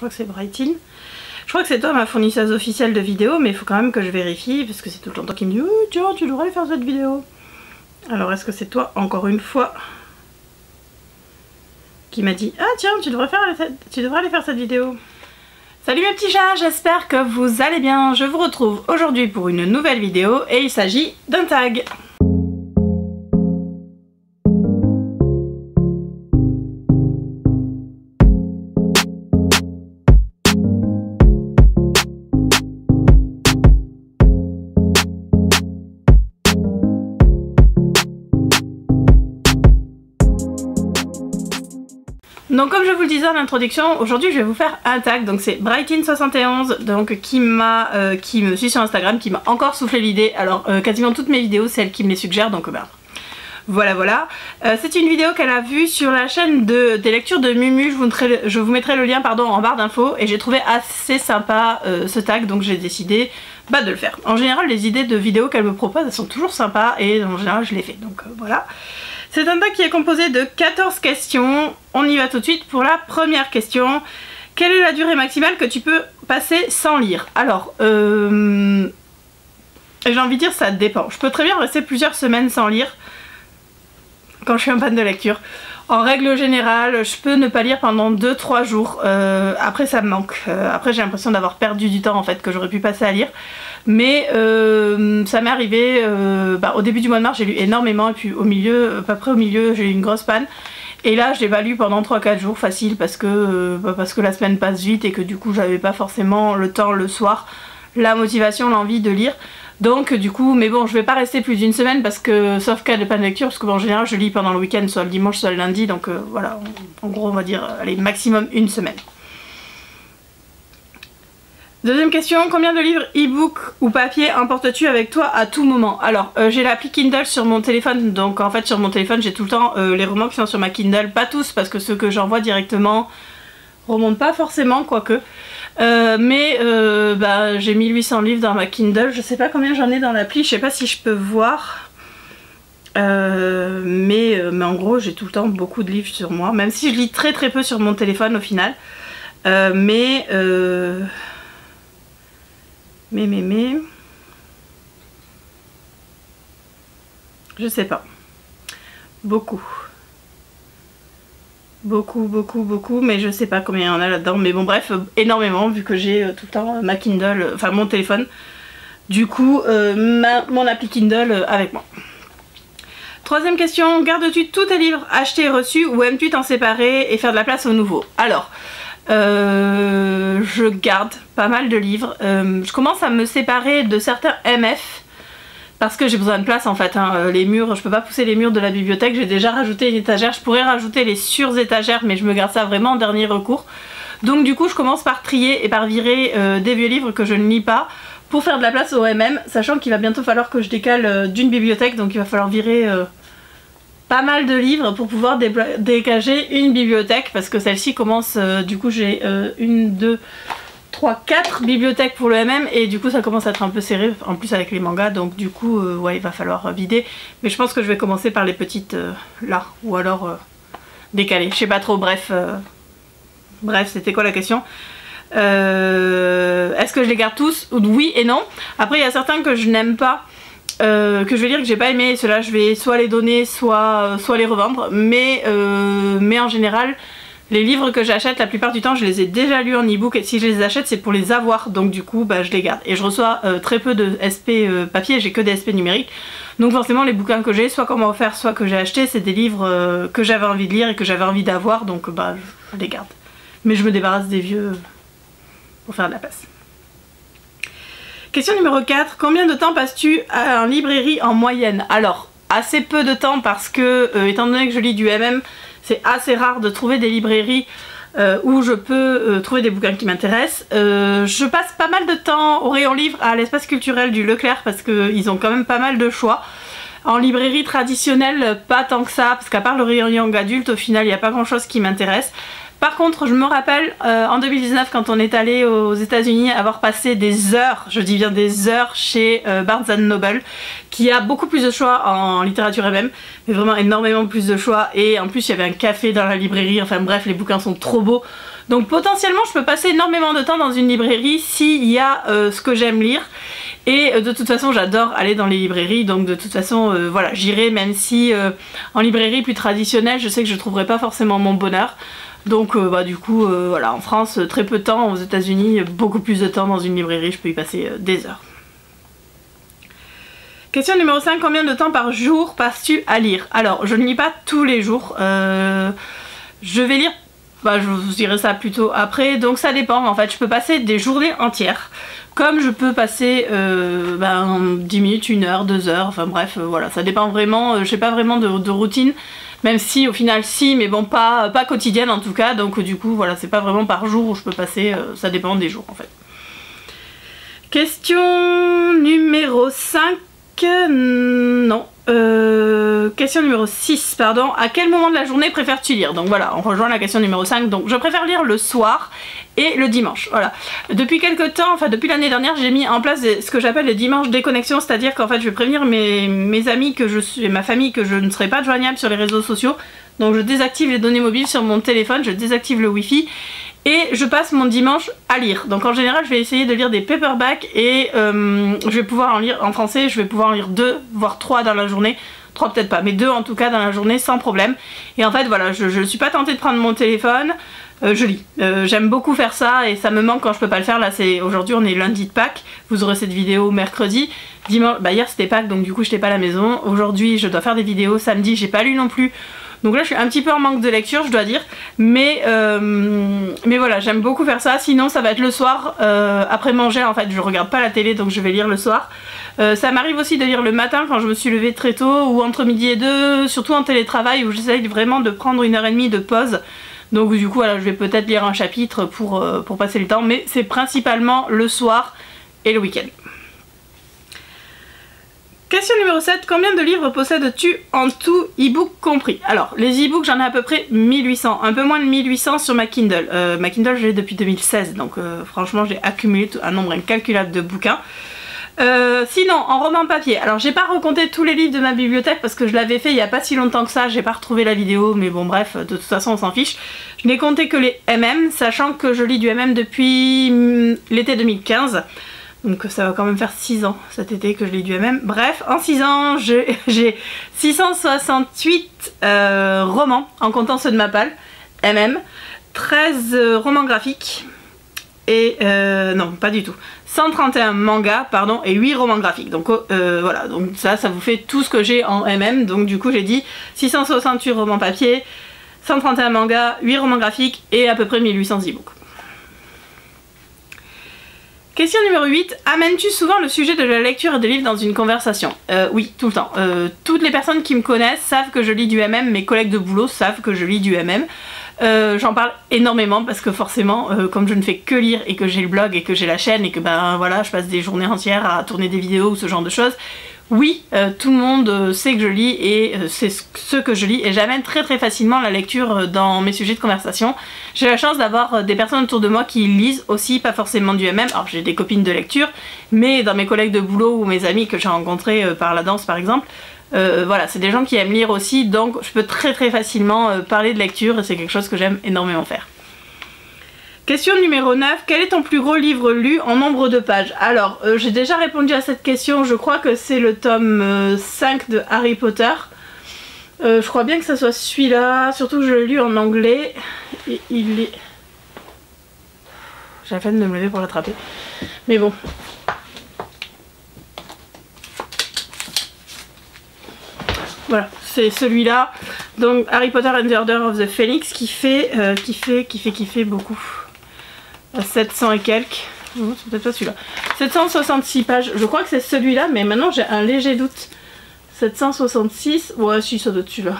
crois que c'est Brightin. Je crois que c'est toi ma fournisseuse officielle de vidéos, mais il faut quand même que je vérifie parce que c'est tout le temps qui me dit oh, tiens, tu devrais faire cette vidéo. Alors est-ce que c'est toi encore une fois qui m'a dit ah tiens, tu devrais aller faire cette vidéo. Salut mes petits chats, j'espère que vous allez bien. Je vous retrouve aujourd'hui pour une nouvelle vidéo et il s'agit d'un tag. Donc comme je vous le disais en introduction, aujourd'hui je vais vous faire un tag, donc c'est Brightin71 donc qui me suit sur Instagram, qui m'a encore soufflé l'idée. Alors quasiment toutes mes vidéos c'est elle qui me les suggère, donc voilà. C'est une vidéo qu'elle a vue sur la chaîne des lectures de Mumu, je vous mettrai le lien en barre d'infos, et j'ai trouvé assez sympa ce tag, donc j'ai décidé de le faire. En général les idées de vidéos qu'elle me propose elles sont toujours sympas et en général je les fais, donc voilà. C'est un tag qui est composé de 14 questions. On y va tout de suite pour la première question. Quelle est la durée maximale que tu peux passer sans lire? Alors, j'ai envie de dire ça dépend. Je peux très bien rester plusieurs semaines sans lire quand je suis en panne de lecture. En règle générale, je peux ne pas lire pendant 2-3 jours. Après ça me manque. Après j'ai l'impression d'avoir perdu du temps en fait que j'aurais pu passer à lire. Mais ça m'est arrivé, au début du mois de mars j'ai lu énormément et puis au milieu, à peu près au milieu j'ai eu une grosse panne. Et là je l'ai pas lu pendant 3-4 jours facile parce que la semaine passe vite et que du coup j'avais pas forcément le temps le soir, la motivation, l'envie de lire. Donc du coup, mais bon je vais pas rester plus d'une semaine parce que, sauf cas de panne de lecture, parce que en général je lis pendant le week-end, soit le dimanche soit le lundi, donc voilà, en gros on va dire, allez, maximum une semaine. Deuxième question, combien de livres e-book ou papier emportes-tu avec toi à tout moment? Alors j'ai l'appli Kindle sur mon téléphone, donc en fait sur mon téléphone j'ai tout le temps les romans qui sont sur ma Kindle, pas tous parce que ceux que j'envoie directement remontent pas forcément, quoique. Mais j'ai 1800 livres dans ma Kindle, je sais pas combien j'en ai dans l'appli, je sais pas si je peux voir. Mais en gros j'ai tout le temps beaucoup de livres sur moi, même si je lis très peu sur mon téléphone au final. Je sais pas. Beaucoup, mais je sais pas combien il y en a là-dedans. Mais bon bref, énormément vu que j'ai tout le temps ma Kindle, enfin mon téléphone. Du coup, mon appli Kindle avec moi. Troisième question, gardes-tu tous tes livres achetés et reçus ou aimes-tu t'en séparer et faire de la place aux nouveaux? Alors, je garde pas mal de livres. Je commence à me séparer de certains MF parce que j'ai besoin de place en fait. Les murs, je peux pas pousser les murs de la bibliothèque. J'ai déjà rajouté une étagère. Je pourrais rajouter les sur-étagères, mais je me garde ça vraiment en dernier recours. Donc du coup, je commence par trier et par virer des vieux livres que je ne lis pas pour faire de la place au MM, sachant qu'il va bientôt falloir que je décale d'une bibliothèque, donc il va falloir virer pas mal de livres pour pouvoir dégager une bibliothèque, parce que celle-ci commence, du coup j'ai 1, 2, 3, 4 bibliothèques pour le MM et du coup ça commence à être un peu serré, en plus avec les mangas, donc du coup ouais, il va falloir vider. Mais je pense que je vais commencer par les petites là, ou alors décaler, je sais pas trop, bref, c'était quoi la question? Est-ce que je les garde tous? Oui et non. Après il y a certains que je n'aime pas, que je vais dire que j'ai pas aimé, ceux-là je vais soit les donner soit les revendre, mais en général les livres que j'achète la plupart du temps je les ai déjà lus en e-book et si je les achète c'est pour les avoir, donc du coup je les garde. Et je reçois très peu de SP papier, j'ai que des SP numériques, donc forcément les bouquins que j'ai, soit qu'on m'a offert soit que j'ai acheté, c'est des livres que j'avais envie de lire et que j'avais envie d'avoir, donc je les garde. Mais je me débarrasse des vieux pour faire de la place. Question numéro 4, combien de temps passes-tu en librairie en moyenne? Alors, assez peu de temps parce que, étant donné que je lis du MM, c'est assez rare de trouver des librairies où je peux trouver des bouquins qui m'intéressent. Je passe pas mal de temps au rayon livre à l'espace culturel du Leclerc parce qu'ils ont quand même pas mal de choix. En librairie traditionnelle, pas tant que ça, parce qu'à part le rayon young adulte, au final, il n'y a pas grand chose qui m'intéresse. Par contre, je me rappelle en 2019 quand on est allé aux États-Unis avoir passé des heures, je dis bien des heures, chez Barnes & Noble, qui a beaucoup plus de choix en littérature MM, mais vraiment énormément plus de choix, et en plus il y avait un café dans la librairie, enfin bref, les bouquins sont trop beaux. Donc potentiellement je peux passer énormément de temps dans une librairie s'il y a ce que j'aime lire. Et de toute façon j'adore aller dans les librairies, donc de toute façon voilà, j'irai, même si en librairie plus traditionnelle je sais que je trouverai pas forcément mon bonheur. Donc du coup voilà, en France très peu de temps, aux États-Unis beaucoup plus de temps dans une librairie, je peux y passer des heures. Question numéro 5, combien de temps par jour passes-tu à lire? Alors je ne lis pas tous les jours, je vais lire, je vous dirai ça plutôt après, donc ça dépend en fait, je peux passer des journées entières. Comme je peux passer 10 minutes, 1 heure, 2 heures, enfin bref, voilà, ça dépend vraiment, je n'ai pas vraiment de routine, même si au final si, mais bon, pas quotidienne en tout cas, donc du coup, voilà, c'est pas vraiment par jour où je peux passer, ça dépend des jours en fait. Question numéro 5, non, question numéro 6, pardon, à quel moment de la journée préfères-tu lire? Donc voilà, on rejoint la question numéro 5, donc je préfère lire le soir et le dimanche, voilà. Depuis quelques temps, enfin depuis l'année dernière, j'ai mis en place ce que j'appelle les dimanches déconnexion, c'est-à-dire qu'en fait je vais prévenir mes amis et ma famille que je ne serai pas joignable sur les réseaux sociaux, donc je désactive les données mobiles sur mon téléphone, je désactive le wifi, et je passe mon dimanche à lire. Donc en général je vais essayer de lire des paperbacks et je vais pouvoir en lire en français, je vais pouvoir en lire 2 voire 3 dans la journée, 3 peut-être pas, mais 2 en tout cas dans la journée sans problème. Et en fait voilà, je ne suis pas tentée de prendre mon téléphone, je lis. J'aime beaucoup faire ça et ça me manque quand je peux pas le faire. Là c'est aujourd'hui, on est lundi de Pâques, vous aurez cette vidéo mercredi. Dimanche, hier c'était Pâques donc du coup j'étais pas à la maison. Aujourd'hui je dois faire des vidéos, samedi j'ai pas lu non plus. Donc là je suis un petit peu en manque de lecture je dois dire, mais voilà, j'aime beaucoup faire ça. Sinon ça va être le soir, après manger en fait, je regarde pas la télé donc je vais lire le soir. Ça m'arrive aussi de lire le matin quand je me suis levée très tôt, ou entre midi et 2, surtout en télétravail où j'essaye vraiment de prendre 1h30 de pause. Donc du coup voilà, je vais peut-être lire un chapitre pour passer le temps, mais c'est principalement le soir et le week-end. Question numéro 7, combien de livres possèdes-tu en tout, e-book compris? Alors, les e-books, j'en ai à peu près 1800, un peu moins de 1800 sur ma Kindle. Ma Kindle, je l'ai depuis 2016, donc franchement, j'ai accumulé un nombre incalculable de bouquins. Sinon, en roman papier, alors j'ai pas recompté tous les livres de ma bibliothèque parce que je l'avais fait il y a pas si longtemps que ça, j'ai pas retrouvé la vidéo, mais bon bref, de toute façon on s'en fiche. Je n'ai compté que les MM, sachant que je lis du MM depuis l'été 2015. Donc ça va quand même faire 6 ans cet été que je lis du MM. Bref, en 6 ans, j'ai 668 romans, en comptant ceux de ma palle, MM, 13 romans graphiques, et non, pas du tout, 131 mangas, pardon, et 8 romans graphiques. Donc voilà, donc ça vous fait tout ce que j'ai en MM. Donc du coup j'ai dit 668 romans papier, 131 mangas, 8 romans graphiques et à peu près 1800 e-books. Question numéro 8, amènes-tu souvent le sujet de la lecture et des livres dans une conversation? Oui, tout le temps. Toutes les personnes qui me connaissent savent que je lis du MM, mes collègues de boulot savent que je lis du MM. J'en parle énormément parce que forcément, comme je ne fais que lire et que j'ai le blog et que j'ai la chaîne et que voilà, je passe des journées entières à tourner des vidéos ou ce genre de choses, oui, tout le monde sait que je lis et c'est ce que je lis, et j'amène très très facilement la lecture dans mes sujets de conversation. J'ai la chance d'avoir des personnes autour de moi qui lisent aussi, pas forcément du MM, alors j'ai des copines de lecture, mais dans mes collègues de boulot ou mes amis que j'ai rencontrés par la danse par exemple, voilà, c'est des gens qui aiment lire aussi, donc je peux très très facilement parler de lecture et c'est quelque chose que j'aime énormément faire. Question numéro 9, quel est ton plus gros livre lu en nombre de pages? Alors, j'ai déjà répondu à cette question, je crois que c'est le tome 5 de Harry Potter. Je crois bien que ça soit celui-là, surtout que je l'ai lu en anglais, et il est... J'ai la peine de me lever pour l'attraper, mais bon. Voilà, c'est celui-là, donc Harry Potter and the Order of the Phoenix qui fait beaucoup. À 700 et quelques, non, c'est peut-être pas celui-là, 766 pages, je crois que c'est celui-là, mais maintenant j'ai un léger doute. 766, ouais si ça doit être celui-là.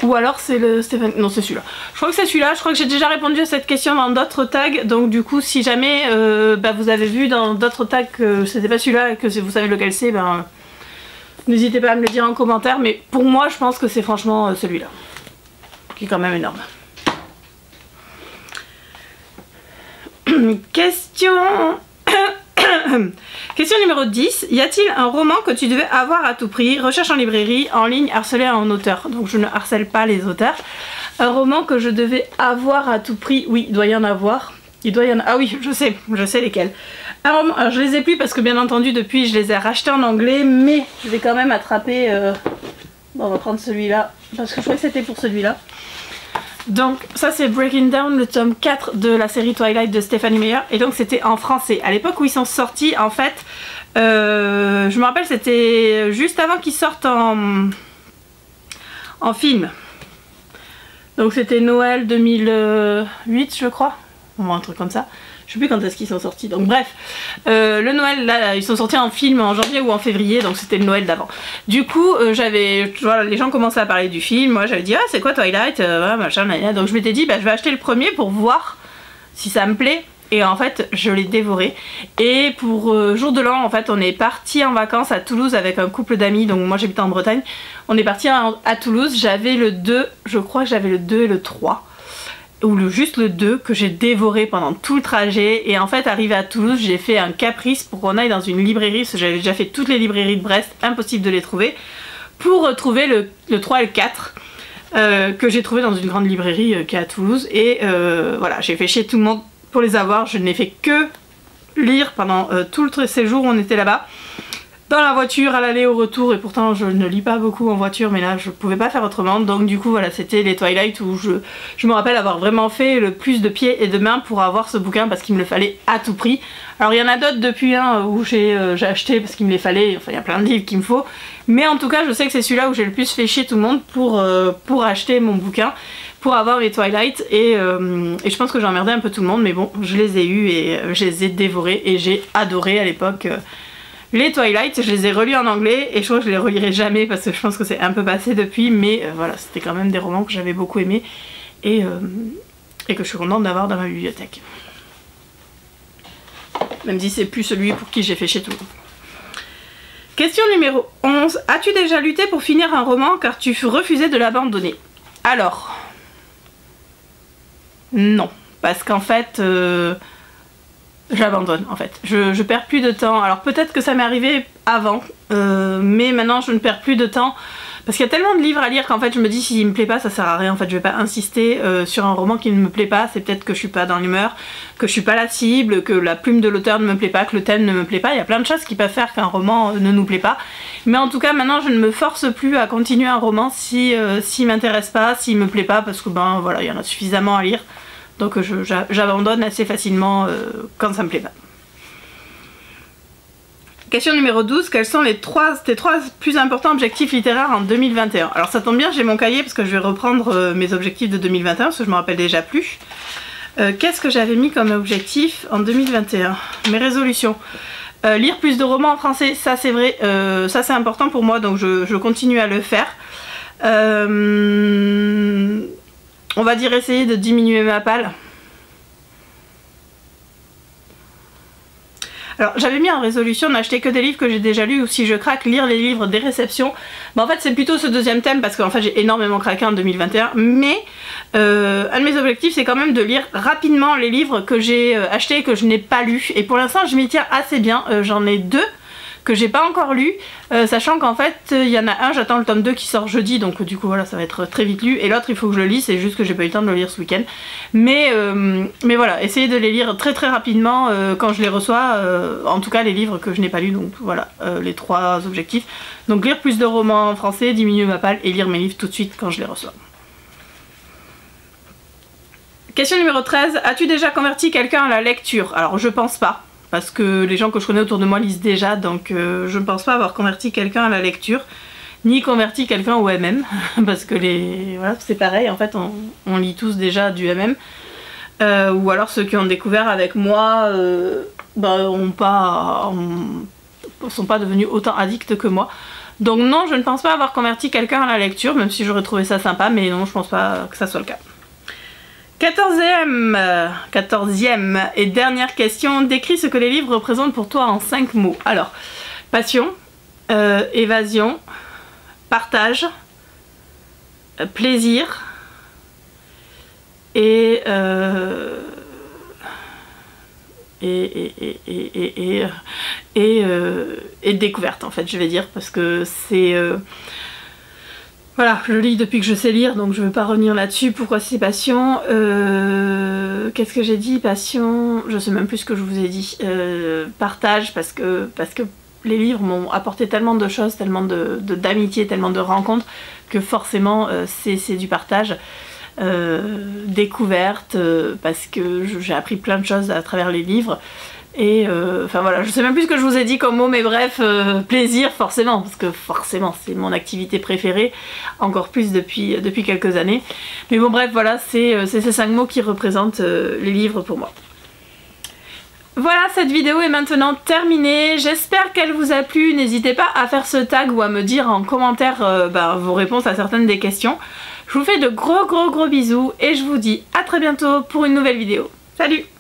Ou alors c'est le Stéphane, non c'est celui-là. Je crois que c'est celui-là, je crois que j'ai déjà répondu à cette question dans d'autres tags, donc du coup si jamais vous avez vu dans d'autres tags que c'était pas celui-là et que vous savez lequel c'est, n'hésitez pas à me le dire en commentaire, mais pour moi je pense que c'est franchement celui-là, qui est quand même énorme. Question numéro 10, y a-t-il un roman que tu devais avoir à tout prix? Recherche en librairie, en ligne, harcelé en auteur. Donc je ne harcèle pas les auteurs. Un roman que je devais avoir à tout prix. Oui, il doit y en avoir. Ah oui, je sais lesquels. Un roman, alors je les ai plus parce que bien entendu depuis je les ai rachetés en anglais, mais je vais quand même attraper... Bon, on va prendre celui-là, parce que je crois que c'était pour celui-là. Donc ça c'est Breaking Down, le tome 4 de la série Twilight de Stephanie Meyer, et donc c'était en français. À l'époque où ils sont sortis, en fait, je me rappelle c'était juste avant qu'ils sortent en film. Donc c'était Noël 2008 je crois, un truc comme ça. Je sais plus quand est-ce qu'ils sont sortis, donc bref. Le Noël, là, ils sont sortis en film en janvier ou en février, donc c'était le Noël d'avant. Du coup, voilà, les gens commençaient à parler du film, moi j'avais dit, ah c'est quoi Twilight, machin, donc je m'étais dit, bah je vais acheter le premier pour voir si ça me plaît. Et en fait, je l'ai dévoré. Et pour jour de l'an, en fait, on est parti en vacances à Toulouse avec un couple d'amis, donc moi j'habite en Bretagne. On est parti à Toulouse, j'avais le 2, je crois que j'avais le 2 et le 3. Ou juste le 2 que j'ai dévoré pendant tout le trajet, et en fait arrivé à Toulouse j'ai fait un caprice pour qu'on aille dans une librairie, parce que j'avais déjà fait toutes les librairies de Brest, impossible de les trouver, pour trouver le 3 et le 4 que j'ai trouvé dans une grande librairie qui est à Toulouse, et voilà, j'ai fait chier tout le monde pour les avoir. Je n'ai fait que lire pendant tout le séjour où on était là-bas, dans la voiture, à l'aller au retour, et pourtant je ne lis pas beaucoup en voiture, mais là je pouvais pas faire autrement, donc du coup voilà, c'était les Twilight où je me rappelle avoir vraiment fait le plus de pieds et de mains pour avoir ce bouquin, parce qu'il me le fallait à tout prix. Alors il y en a d'autres depuis où j'ai acheté parce qu'il me les fallait, enfin il y a plein de livres qu'il me faut, mais en tout cas je sais que c'est celui-là où j'ai le plus fait chier tout le monde pour acheter mon bouquin, pour avoir mes Twilight, et je pense que j'ai emmerdé un peu tout le monde, mais bon, je les ai eus et je les ai dévorés, et j'ai adoré à l'époque les Twilight. Je les ai relus en anglais, et je crois que je les relirai jamais parce que je pense que c'est un peu passé depuis, mais voilà, c'était quand même des romans que j'avais beaucoup aimés, et que je suis contente d'avoir dans ma bibliothèque. Même si c'est plus celui pour qui j'ai fait chez tout le monde. Question numéro 11. As-tu déjà lutté pour finir un roman car tu refusais de l'abandonner? Alors, non, parce qu'en fait... j'abandonne en fait, je perds plus de temps. Alors peut-être que ça m'est arrivé avant, mais maintenant je ne perds plus de temps parce qu'il y a tellement de livres à lire qu'en fait je me dis s'il me plaît pas ça sert à rien. En fait je vais pas insister sur un roman qui ne me plaît pas, c'est peut-être que je suis pas dans l'humeur, que je suis pas la cible, que la plume de l'auteur ne me plaît pas, que le thème ne me plaît pas. Il y a plein de choses qui peuvent faire qu'un roman ne nous plaît pas, mais en tout cas maintenant je ne me force plus à continuer un roman s'il m'intéresse pas, s'il me plaît pas, parce que ben voilà, il y en a suffisamment à lire. Donc j'abandonne assez facilement quand ça me plaît pas. Question numéro 12. Quels sont tes trois plus importants objectifs littéraires en 2021? Alors ça tombe bien, j'ai mon cahier parce que je vais reprendre mes objectifs de 2021 parce que je me rappelle déjà plus. Qu'est-ce que j'avais mis comme objectif en 2021? Mes résolutions. Lire plus de romans en français, ça c'est vrai, ça c'est important pour moi, donc je continue à le faire. On va dire essayer de diminuer ma palle. Alors j'avais mis en résolution n'acheter que des livres que j'ai déjà lus, ou si je craque, lire les livres des réceptions. Bah en fait c'est plutôt ce deuxième thème parce qu'en fait j'ai énormément craqué en 2021, mais un de mes objectifs c'est quand même de lire rapidement les livres que j'ai achetés et que je n'ai pas lus. Et pour l'instant je m'y tiens assez bien, j'en ai 2 que j'ai pas encore lu, sachant qu'en fait il y en a un, j'attends le tome 2 qui sort jeudi, donc du coup voilà ça va être très vite lu, et l'autre il faut que je le lise, c'est juste que j'ai pas eu le temps de le lire ce week-end, mais voilà, essayez de les lire très très rapidement quand je les reçois, en tout cas les livres que je n'ai pas lus, donc voilà les 3 objectifs, donc lire plus de romans en français, diminuer ma palle, et lire mes livres tout de suite quand je les reçois. Question numéro 13, as-tu déjà converti quelqu'un à la lecture? Alors je pense pas, parce que les gens que je connais autour de moi lisent déjà, donc je ne pense pas avoir converti quelqu'un à la lecture, ni converti quelqu'un au MM, parce que voilà, c'est pareil, en fait on lit tous déjà du MM, ou alors ceux qui ont découvert avec moi sont pas devenus autant addicts que moi. Donc non, je ne pense pas avoir converti quelqu'un à la lecture, même si j'aurais trouvé ça sympa, mais non, je pense pas que ça soit le cas. 14e et dernière question, décris ce que les livres représentent pour toi en 5 mots. Alors, passion, évasion, partage, plaisir et découverte en fait, je vais dire, parce que c'est Voilà, je lis depuis que je sais lire, donc je veux pas revenir là-dessus. Pourquoi c'est passion? Qu'est-ce que j'ai dit? Passion, je sais même plus ce que je vous ai dit. Partage, parce que les livres m'ont apporté tellement de choses, tellement d'amitié, tellement de rencontres, que forcément c'est du partage. Découverte, parce que j'ai appris plein de choses à travers les livres. Et enfin voilà, je sais même plus ce que je vous ai dit comme mot, mais bref, plaisir forcément, parce que forcément c'est mon activité préférée, encore plus depuis quelques années. Mais bon bref, voilà, c'est ces 5 mots qui représentent les livres pour moi. Voilà, cette vidéo est maintenant terminée, j'espère qu'elle vous a plu, n'hésitez pas à faire ce tag ou à me dire en commentaire vos réponses à certaines des questions. Je vous fais de gros bisous et je vous dis à très bientôt pour une nouvelle vidéo. Salut!